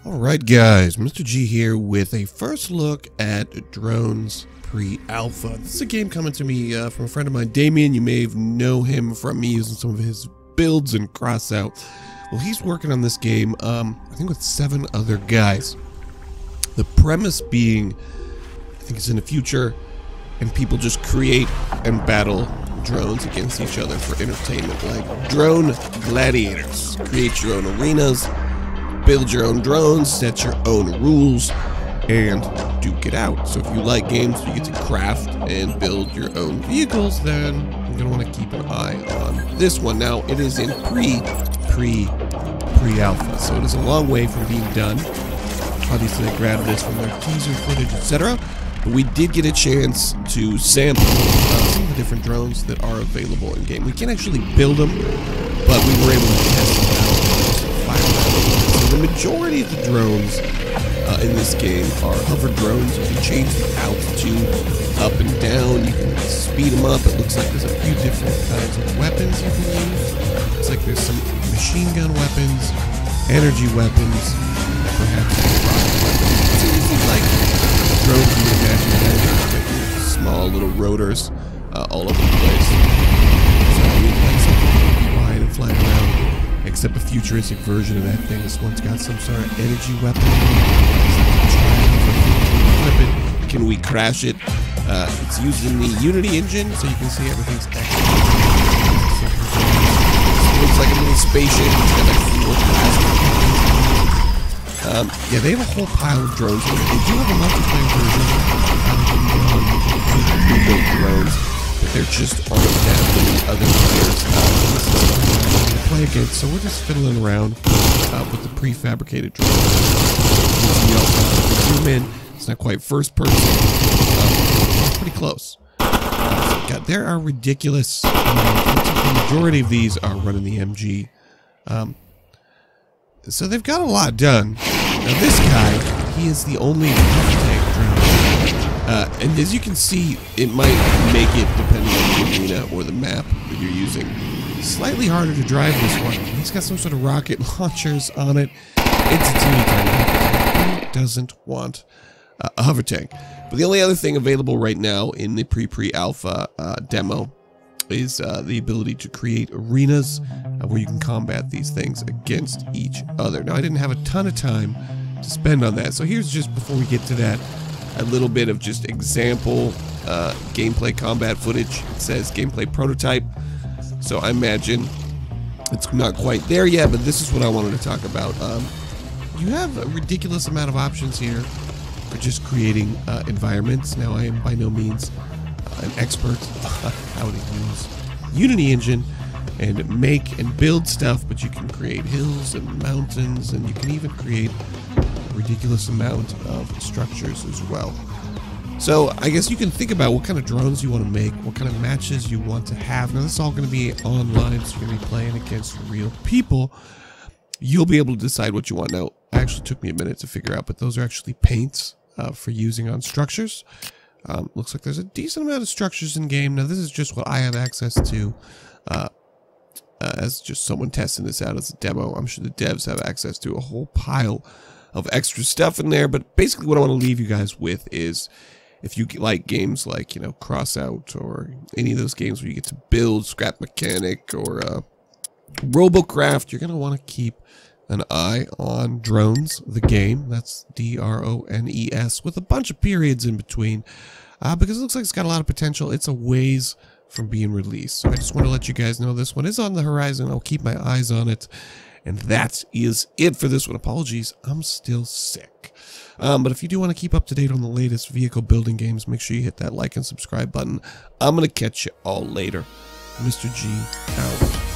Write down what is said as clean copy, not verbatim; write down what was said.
Alright guys, Mr. G here with a first look at D.R.O.N.'s pre-alpha. This is a game coming to me from a friend of mine, Damien. You may know him from me using some of his builds and crossout. Well, he's working on this game, I think with 7 other guys. The premise being, I think it's in the future, and people just create and battle drones against each other for entertainment, like drone gladiators. Create your own arenas, build your own drones, set your own rules, and duke it out. So if you like games where you get to craft and build your own vehicles, then you're going to want to keep an eye on this one. Now, it is in pre-alpha, so it is a long way from being done. Obviously, I grabbed this from their teaser footage, etc. But we did get a chance to sample some of the different drones that are available in game. We can't actually build them, but we were able to test them out. The majority of the drones in this game are hover drones. You can change the altitude up and down. You can speed them up. It looks like there's a few different kinds of weapons you can use. Looks like there's some machine gun weapons, energy weapons, perhaps rocket weapons. It's anything like drones you imagine having, small little rotors all over the place. So you'd like something wide and flying around. Except a futuristic version of that thing. This one's got some sort of energy weapon. Can we crash it? It's using the Unity engine, so you can see everything's actually. It looks like a little spaceship. It's got like 4 plasma. Yeah, they have a whole pile of drones. They do have a multiplayer version. Built drones, but they're just on that many other players. Play against, so we're just fiddling around with the prefabricated drone. You also zoom in. It's not quite first person. It's pretty close. God, there are ridiculous. The majority of these are running the MG. So they've got a lot done. Now this guy, he is the only tank drone. And as you can see, it might make it, depending on the arena or the map that you're using, slightly harder to drive this one. He's got some sort of rocket launchers on it. It's a teeny tiny hover tank. Who doesn't want a hover tank? But the only other thing available right now in the pre-alpha demo is the ability to create arenas where you can combat these things against each other. Now, I didn't have a ton of time to spend on that, so here's just, before we get to that, a little bit of just example gameplay combat footage. It says gameplay prototype. So I imagine it's not quite there yet, but this is what I wanted to talk about. You have a ridiculous amount of options here for just creating environments. Now, I am by no means an expert on how to use Unity engine and make and build stuff, but you can create hills and mountains, and you can even create a ridiculous amount of structures as well. So I guess you can think about what kind of drones you want to make, what kind of matches you want to have. Now, this is all going to be online, so you're going to be playing against real people. You'll be able to decide what you want. Now, it actually took me a minute to figure out, but those are actually paints for using on structures. Looks like there's a decent amount of structures in game. Now, this is just what I have access to as just someone testing this out as a demo. I'm sure the devs have access to a whole pile of extra stuff in there, but basically what I want to leave you guys with is, if you like games like, you know, Crossout or any of those games where you get to build, Scrap Mechanic, or Robocraft, you're going to want to keep an eye on D.R.O.N.s, the game. That's D.R.O.N.E.S. with a bunch of periods in between, because it looks like it's got a lot of potential. It's a ways from being released. So I just want to let you guys know this one is on the horizon. I'll keep my eyes on it. And that is it for this one. Apologies, I'm still sick. But if you do want to keep up to date on the latest vehicle building games, make sure you hit that like and subscribe button. I'm going to catch you all later. Mr. G out.